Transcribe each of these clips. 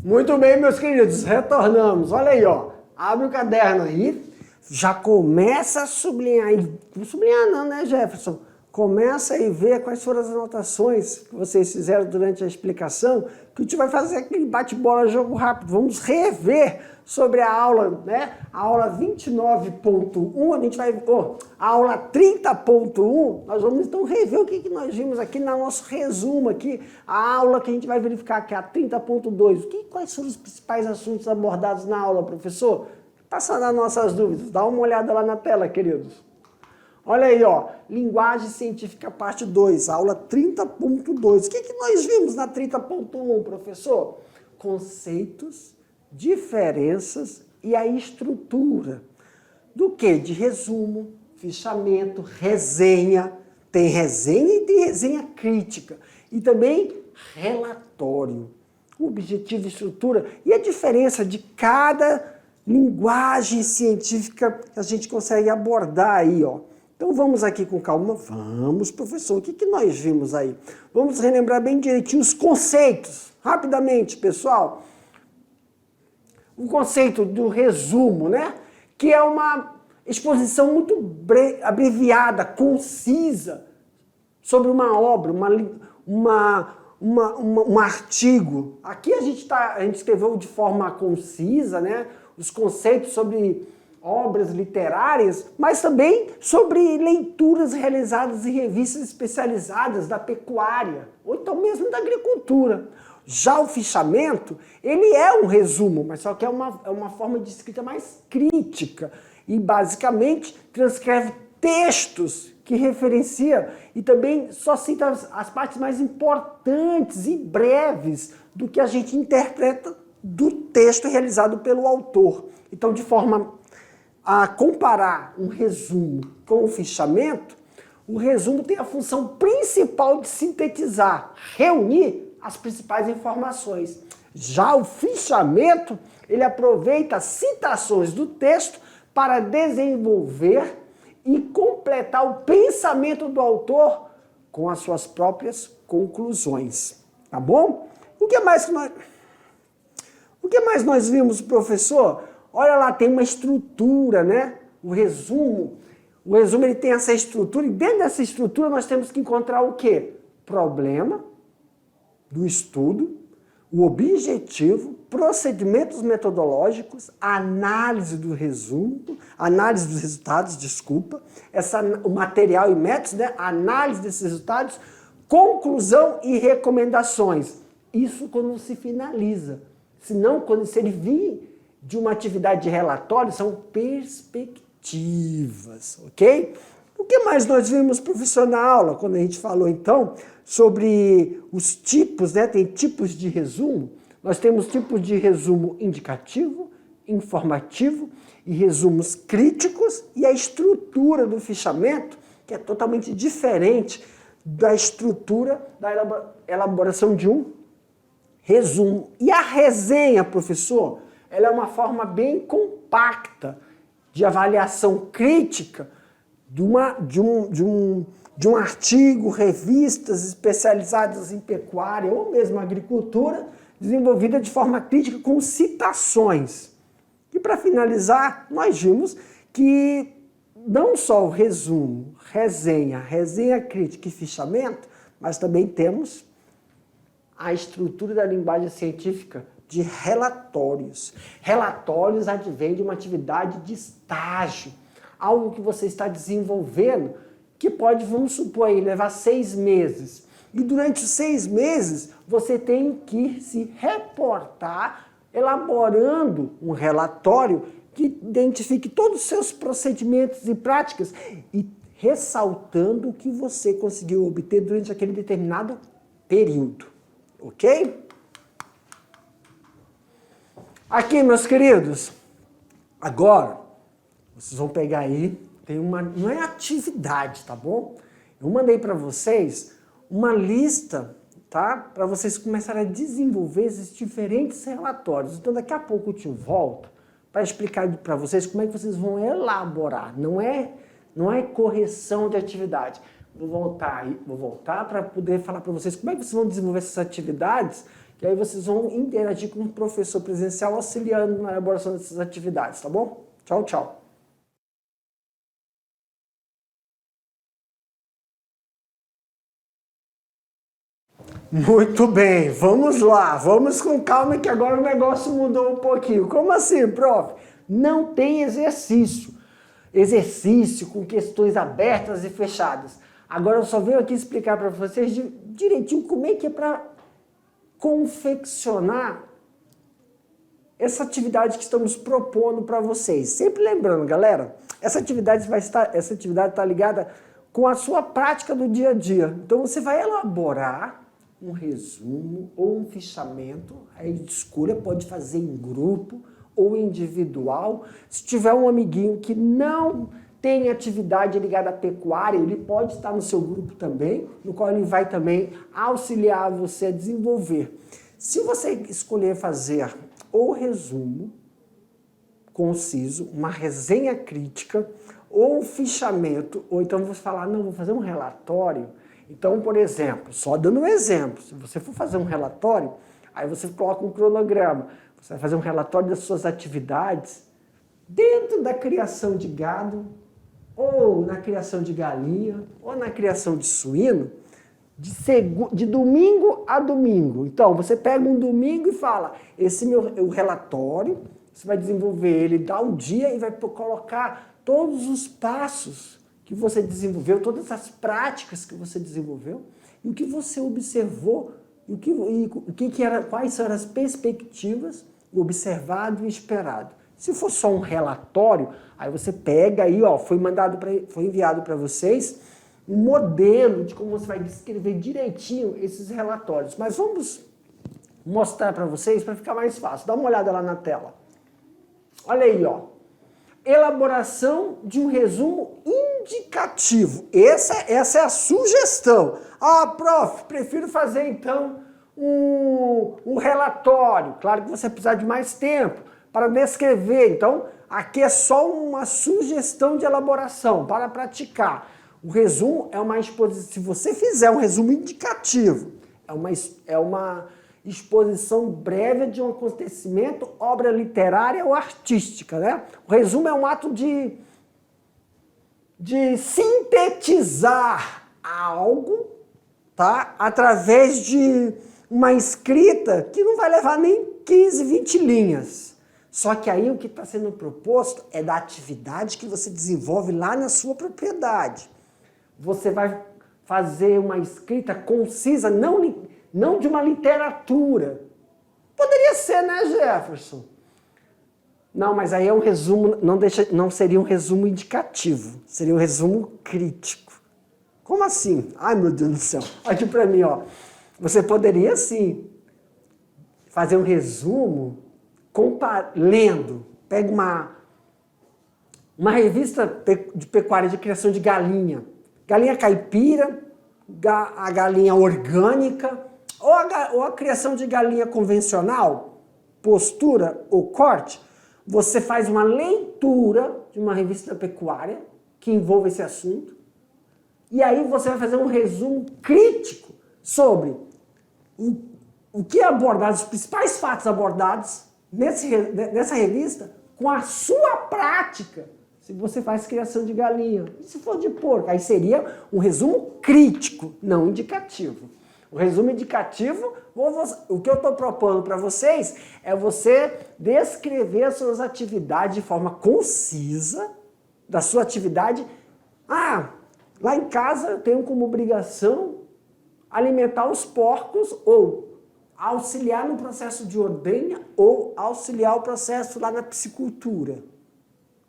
Muito bem, meus queridos, retornamos. Olha aí, ó. Abre o caderno aí, já começa a sublinhar. Não sublinhar não, né, Jefferson? Começa aí a ver quais foram as anotações que vocês fizeram durante a explicação, que a gente vai fazer aquele bate-bola, jogo rápido. Vamos rever sobre a aula, né? A aula 29.1, a gente vai... a aula 30.1, nós vamos então rever o que nós vimos aqui no nosso resumo aqui. A aula que a gente vai verificar aqui, a 30.2. Quais foram os principais assuntos abordados na aula, professor? Passando as nossas dúvidas, dá uma olhada lá na tela, queridos. Olha aí, ó, Linguagem Científica, parte 2, aula 30.2. O que nós vimos na 30.1, professor? Conceitos, diferenças e a estrutura. Do quê? De resumo, fichamento, resenha. Tem resenha e tem resenha crítica. E também relatório. O objetivo e estrutura. E a diferença de cada linguagem científica que a gente consegue abordar aí, ó. Então vamos aqui com calma. Vamos, professor. O que nós vimos aí? Vamos relembrar bem direitinho os conceitos. Rapidamente, pessoal. O conceito do resumo, né? Que é uma exposição muito abreviada, concisa, sobre uma obra, um artigo. Aqui a gente escreveu de forma concisa, né? Os conceitos sobre obras literárias, mas também sobre leituras realizadas em revistas especializadas da pecuária, ou então mesmo da agricultura. Já o fichamento, ele é um resumo, mas só que é uma forma de escrita mais crítica e basicamente transcreve textos que referencia e também só cita as partes mais importantes e breves do que a gente interpreta do texto realizado pelo autor. Então, de forma a comparar um resumo com o fichamento, o resumo tem a função principal de sintetizar, reunir as principais informações. Já o fichamento, ele aproveita as citações do texto para desenvolver e completar o pensamento do autor com as suas próprias conclusões. Tá bom? O que mais nós vimos, professor? Olha lá, tem uma estrutura, né? O resumo ele tem essa estrutura, e dentro dessa estrutura nós temos que encontrar o quê? Problema do estudo, o objetivo, procedimentos metodológicos, análise do resumo, análise dos resultados, o material e métodos, né? Análise desses resultados, conclusão e recomendações. Isso quando se finaliza. Senão, quando se ele vir de uma atividade de relatório, são perspectivas, ok? O que mais nós vimos, professor, na aula, quando a gente falou, então, sobre os tipos, né? Tem tipos de resumo. Nós temos tipos de resumo indicativo, informativo e resumos críticos, e a estrutura do fichamento, que é totalmente diferente da estrutura da elaboração de um resumo. E a resenha, professor, ela é uma forma bem compacta de avaliação crítica de um artigo, revistas especializadas em pecuária ou mesmo agricultura, desenvolvida de forma crítica com citações. E para finalizar, nós vimos que não só o resumo, resenha crítica e fichamento, mas também temos a estrutura da linguagem científica de relatórios. Relatórios advêm de uma atividade de estágio, algo que você está desenvolvendo, que pode, vamos supor aí, levar 6 meses. E durante os 6 meses, você tem que se reportar, elaborando um relatório que identifique todos os seus procedimentos e práticas e ressaltando o que você conseguiu obter durante aquele determinado período. Ok? Aqui, meus queridos, agora, vocês vão pegar aí, não é atividade, tá bom? Eu mandei para vocês uma lista, tá? Para vocês começarem a desenvolver esses diferentes relatórios. Então, daqui a pouco eu te volto para explicar para vocês como é que vocês vão elaborar. Não é correção de atividade. Vou voltar para poder falar para vocês como é que vocês vão desenvolver essas atividades, que aí vocês vão interagir com o professor presencial auxiliando na elaboração dessas atividades, tá bom? Tchau, tchau. Muito bem, vamos lá, vamos com calma que agora o negócio mudou um pouquinho. Como assim, prof? Não tem exercício. Exercício com questões abertas e fechadas. Agora eu só venho aqui explicar para vocês direitinho como é que é para confeccionar essa atividade que estamos propondo para vocês. Sempre lembrando, galera, essa atividade está ligada com a sua prática do dia a dia. Então você vai elaborar um resumo ou um fichamento, aí escolha, pode fazer em grupo ou individual. Se tiver um amiguinho que não tem atividade ligada à pecuária, ele pode estar no seu grupo também, no qual ele vai também auxiliar você a desenvolver. Se você escolher fazer ou resumo conciso, uma resenha crítica, ou um fichamento, ou então você falar, não, vou fazer um relatório. Então, por exemplo, só dando um exemplo, se você for fazer um relatório, aí você coloca um cronograma, você vai fazer um relatório das suas atividades dentro da criação de gado, ou na criação de galinha, ou na criação de suíno, de domingo a domingo. Então, você pega um domingo e fala, esse o relatório, você vai desenvolver ele, dá um dia e vai colocar todos os passos que você desenvolveu, todas as práticas que você desenvolveu, e o que você observou, quais eram as perspectivas, o observado e esperado. Se for só um relatório, aí você pega aí, ó, foi enviado para vocês um modelo de como você vai descrever direitinho esses relatórios. Mas vamos mostrar para vocês para ficar mais fácil. Dá uma olhada lá na tela. Olha aí, ó. Elaboração de um resumo indicativo. Essa é a sugestão. Ah, prof, prefiro fazer então um relatório. Claro que você precisa de mais tempo para descrever. Então, aqui é só uma sugestão de elaboração para praticar. O resumo é uma exposição. Se você fizer um resumo indicativo, é uma exposição breve de um acontecimento, obra literária ou artística, né? O resumo é um ato de sintetizar algo, tá? Através de uma escrita que não vai levar nem 15, 20 linhas. Só que aí o que está sendo proposto é da atividade que você desenvolve lá na sua propriedade. Você vai fazer uma escrita concisa, não de uma literatura. Poderia ser, né, Jefferson? Não, mas aí é um resumo, não seria um resumo indicativo, seria um resumo crítico. Como assim? Ai, meu Deus do céu. Aqui para mim, ó. Você poderia, sim, fazer um resumo lendo. Pega uma revista de pecuária de criação de galinha. Galinha caipira, a galinha orgânica, ou a criação de galinha convencional, postura ou corte. Você faz uma leitura de uma revista pecuária que envolva esse assunto, e aí você vai fazer um resumo crítico sobre o que é abordado, os principais fatos abordados nessa revista com a sua prática. Se você faz criação de galinha, e se for de porco, aí seria um resumo crítico, não indicativo. O resumo indicativo, o que eu estou propondo para vocês é você descrever as suas atividades de forma concisa, da sua atividade. Ah, lá em casa eu tenho como obrigação alimentar os porcos ou auxiliar no processo de ordenha ou auxiliar o processo lá na piscicultura.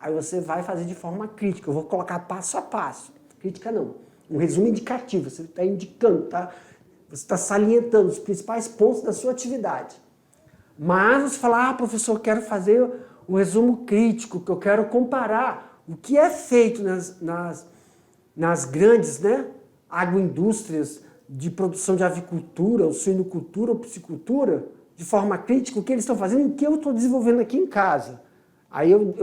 Aí você vai fazer de forma crítica, eu vou colocar passo a passo. Crítica não, um resumo indicativo, você está indicando, tá? Você está salientando os principais pontos da sua atividade. Mas você fala, ah, professor, eu quero fazer o resumo crítico, que eu quero comparar o que é feito nas grandes, né, agroindústrias de produção de avicultura, ou suinocultura, ou piscicultura, de forma crítica, o que eles estão fazendo e o que eu estou desenvolvendo aqui em casa. Aí eu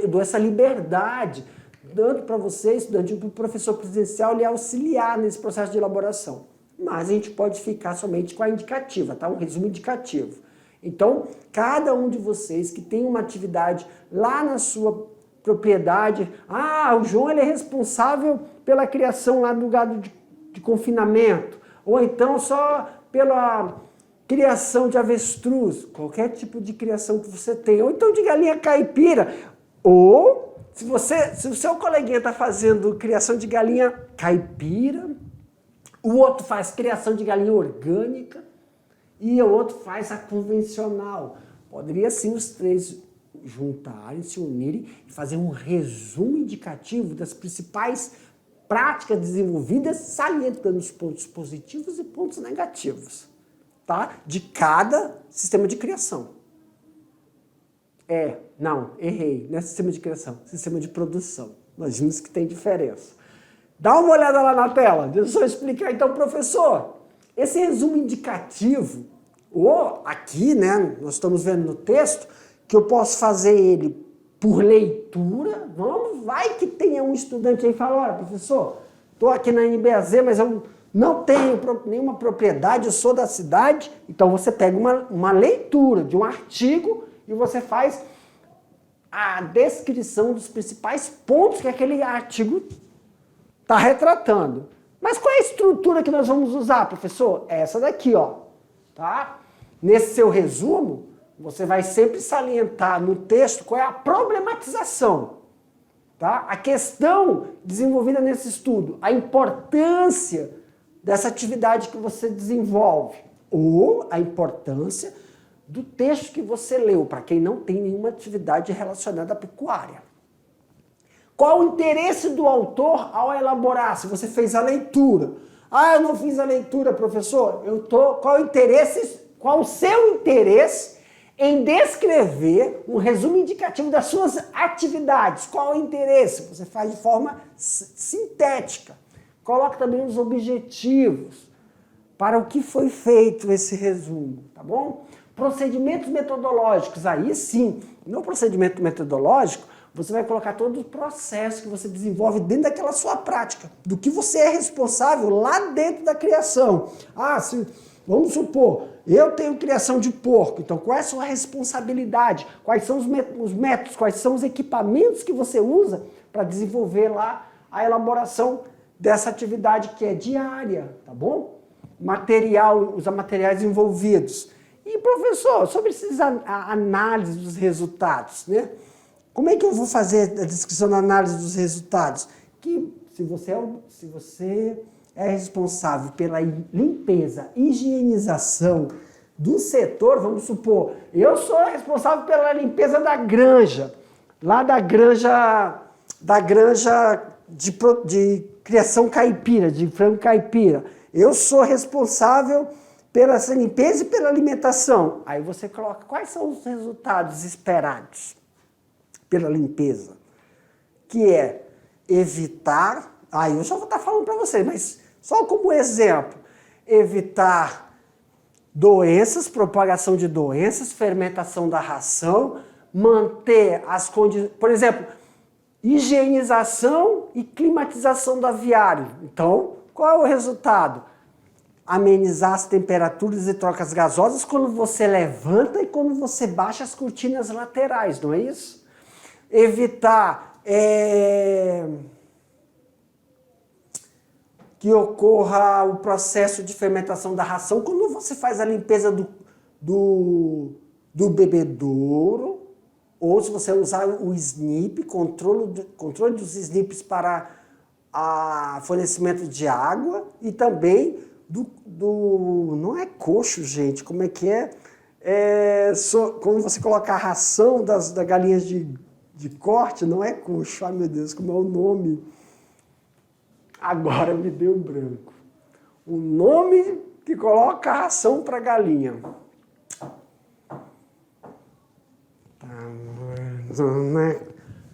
dou essa liberdade, dando para você, estudante, para o professor presencial, lhe auxiliar nesse processo de elaboração. mas a gente pode ficar somente com a indicativa, tá? Um resumo indicativo. Então, cada um de vocês que tem uma atividade lá na sua propriedade, o João ele é responsável pela criação lá do gado de confinamento, ou então só pela criação de avestruz, qualquer tipo de criação que você tem, ou então de galinha caipira, ou se o seu coleguinha está fazendo criação de galinha caipira, o outro faz criação de galinha orgânica e o outro faz a convencional. Poderia sim os três juntarem, se unirem e fazer um resumo indicativo das principais práticas desenvolvidas, salientando os pontos positivos e pontos negativos, tá? De cada sistema de criação. Não, errei, não é sistema de criação, sistema de produção. Nós vimos que tem diferença. Dá uma olhada lá na tela, deixa eu explicar então, professor. Esse resumo indicativo, ou aqui, né, nós estamos vendo no texto, que eu posso fazer ele por leitura, vai que tenha um estudante aí e fala, olha, professor, estou aqui na NBAZ, mas eu não tenho nenhuma propriedade, eu sou da cidade, então você pega uma leitura de um artigo e você faz a descrição dos principais pontos que aquele artigo está retratando. Mas qual é a estrutura que nós vamos usar, professor? Essa daqui, ó, tá? Nesse seu resumo, você vai sempre salientar no texto qual é a problematização, tá? A questão desenvolvida nesse estudo, a importância dessa atividade que você desenvolve, ou a importância do texto que você leu, para quem não tem nenhuma atividade relacionada à pecuária. Qual o interesse do autor ao elaborar? Se você fez a leitura. Eu não fiz a leitura, professor. Qual o seu interesse em descrever um resumo indicativo das suas atividades? Qual o interesse? Você faz de forma sintética. Coloca também os objetivos para o que foi feito esse resumo, tá bom? Procedimentos metodológicos, aí sim, no procedimento metodológico, você vai colocar todo o processo que você desenvolve dentro daquela sua prática, do que você é responsável lá dentro da criação. Vamos supor, eu tenho criação de porco, então qual é a sua responsabilidade? Quais são os métodos, quais são os equipamentos que você usa para desenvolver lá a elaboração dessa atividade que é diária, tá bom? Os materiais envolvidos. E, professor, sobre a análise dos resultados, né? Como é que eu vou fazer a descrição da análise dos resultados? Que se você é responsável pela limpeza, higienização do setor, vamos supor, eu sou responsável pela limpeza da granja, lá da granja de criação caipira, de frango caipira. Eu sou responsável pela limpeza e pela alimentação. Aí você coloca quais são os resultados esperados pela limpeza, que é evitar, eu já vou estar falando para vocês, mas só como exemplo, evitar doenças, propagação de doenças, fermentação da ração, manter as condições, por exemplo, higienização e climatização do aviário. Então, qual é o resultado? Amenizar as temperaturas e trocas gasosas quando você levanta e quando você baixa as cortinas laterais, não é isso? Evitar que ocorra o processo de fermentação da ração quando você faz a limpeza do bebedouro, ou se você usar o SNIP, controle dos SNIPs para fornecimento de água, e também não é coxo, gente, como é que é? Quando você coloca a ração das galinhas de corte, não é coxo, ai meu Deus, como é o nome? Agora me deu branco. O nome que coloca a ração para galinha.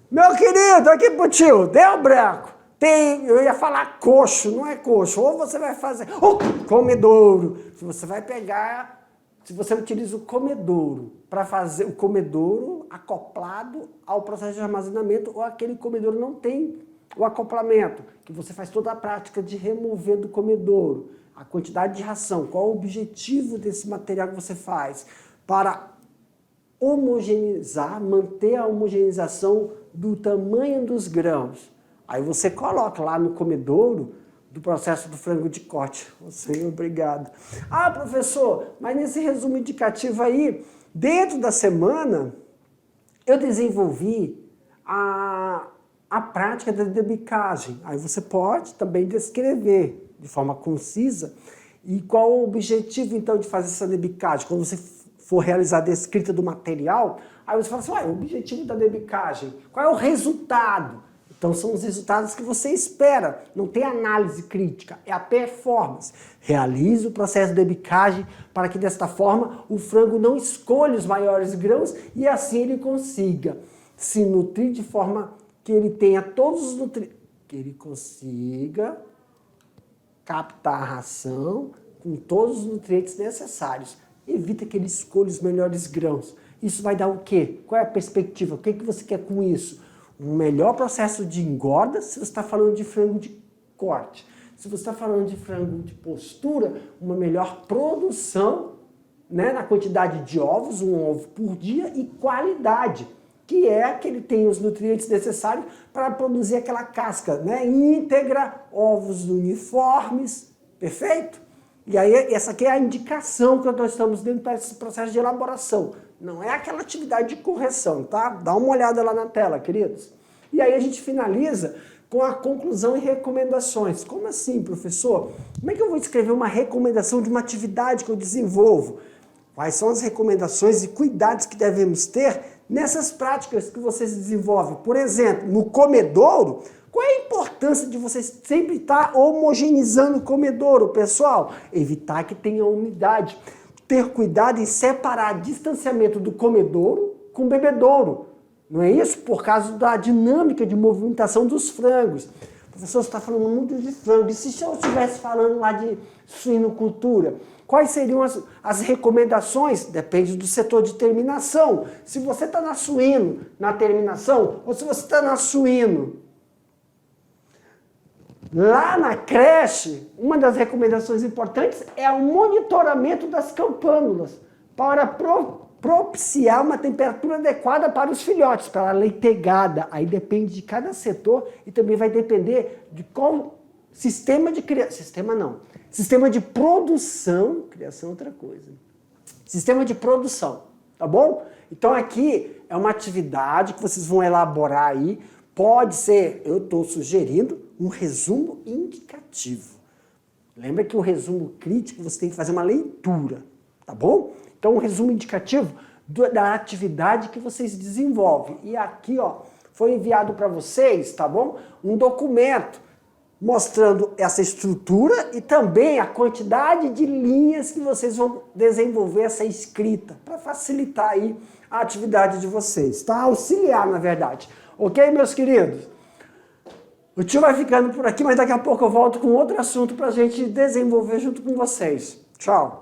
Meu querido, aqui pro tio, deu branco. Eu ia falar coxo, não é coxo. Ou você vai fazer comedouro. Se você utiliza o comedouro para fazer o comedouro acoplado ao processo de armazenamento, ou aquele comedouro não tem o acoplamento, que você faz toda a prática de remover do comedouro. a quantidade de ração, qual o objetivo desse material que você faz para homogeneizar, manter a homogeneização do tamanho dos grãos. Aí você coloca lá no comedouro do processo do frango de corte. Você, obrigado. Ah, professor, mas nesse resumo indicativo aí, dentro da semana, eu desenvolvi a prática da debicagem. Aí você pode também descrever de forma concisa e qual o objetivo, então, de fazer essa debicagem. Quando você for realizar a descrita do material, aí você fala assim, o objetivo da debicagem, qual é o resultado? Então são os resultados que você espera, não tem análise crítica, é a performance. Realize o processo de debicagem para que desta forma o frango não escolha os maiores grãos e assim ele consiga se nutrir de forma que ele tenha todos os nutrientes, que ele consiga captar a ração com todos os nutrientes necessários. Evita que ele escolha os melhores grãos. Isso vai dar o quê? Qual é a perspectiva? O que você quer com isso? Um melhor processo de engorda se você está falando de frango de corte. Se você está falando de frango de postura, uma melhor produção, né, na quantidade de ovos, um ovo por dia, e qualidade, que é que ele tem os nutrientes necessários para produzir aquela casca, né, íntegra, ovos uniformes, perfeito? E aí essa aqui é a indicação que nós estamos dentro desse processo de elaboração. Não é aquela atividade de correção, tá? Dá uma olhada lá na tela, queridos. E aí a gente finaliza com a conclusão e recomendações. Como assim, professor? Como é que eu vou escrever uma recomendação de uma atividade que eu desenvolvo? Quais são as recomendações e cuidados que devemos ter nessas práticas que vocês desenvolvem? Por exemplo, no comedouro, qual é a importância de vocês sempre estar homogeneizando o comedouro, pessoal? Evitar que tenha umidade. Ter cuidado em separar distanciamento do comedouro com o bebedouro. Não é isso? Por causa da dinâmica de movimentação dos frangos. O professor está falando muito de frango. E se eu estivesse falando lá de suinocultura? Quais seriam as recomendações? Depende do setor de terminação. Se você está na suíno, na terminação, ou se você está na suíno, lá na creche, uma das recomendações importantes é o monitoramento das campânulas para propiciar uma temperatura adequada para os filhotes, para a leitegada. Aí depende de cada setor e também vai depender de qual sistema de criação. Sistema de produção. Criação é outra coisa. Sistema de produção, tá bom? Então aqui é uma atividade que vocês vão elaborar aí. Pode ser, eu estou sugerindo, um resumo indicativo. Lembra que o resumo crítico você tem que fazer uma leitura, tá bom? Então, um resumo indicativo da atividade que vocês desenvolvem. E aqui, ó, foi enviado para vocês, tá bom? Um documento mostrando essa estrutura e também a quantidade de linhas que vocês vão desenvolver essa escrita, para facilitar aí a atividade de vocês, tá? Auxiliar, na verdade. Ok, meus queridos? O tio vai ficando por aqui, mas daqui a pouco eu volto com outro assunto para a gente desenvolver junto com vocês. Tchau!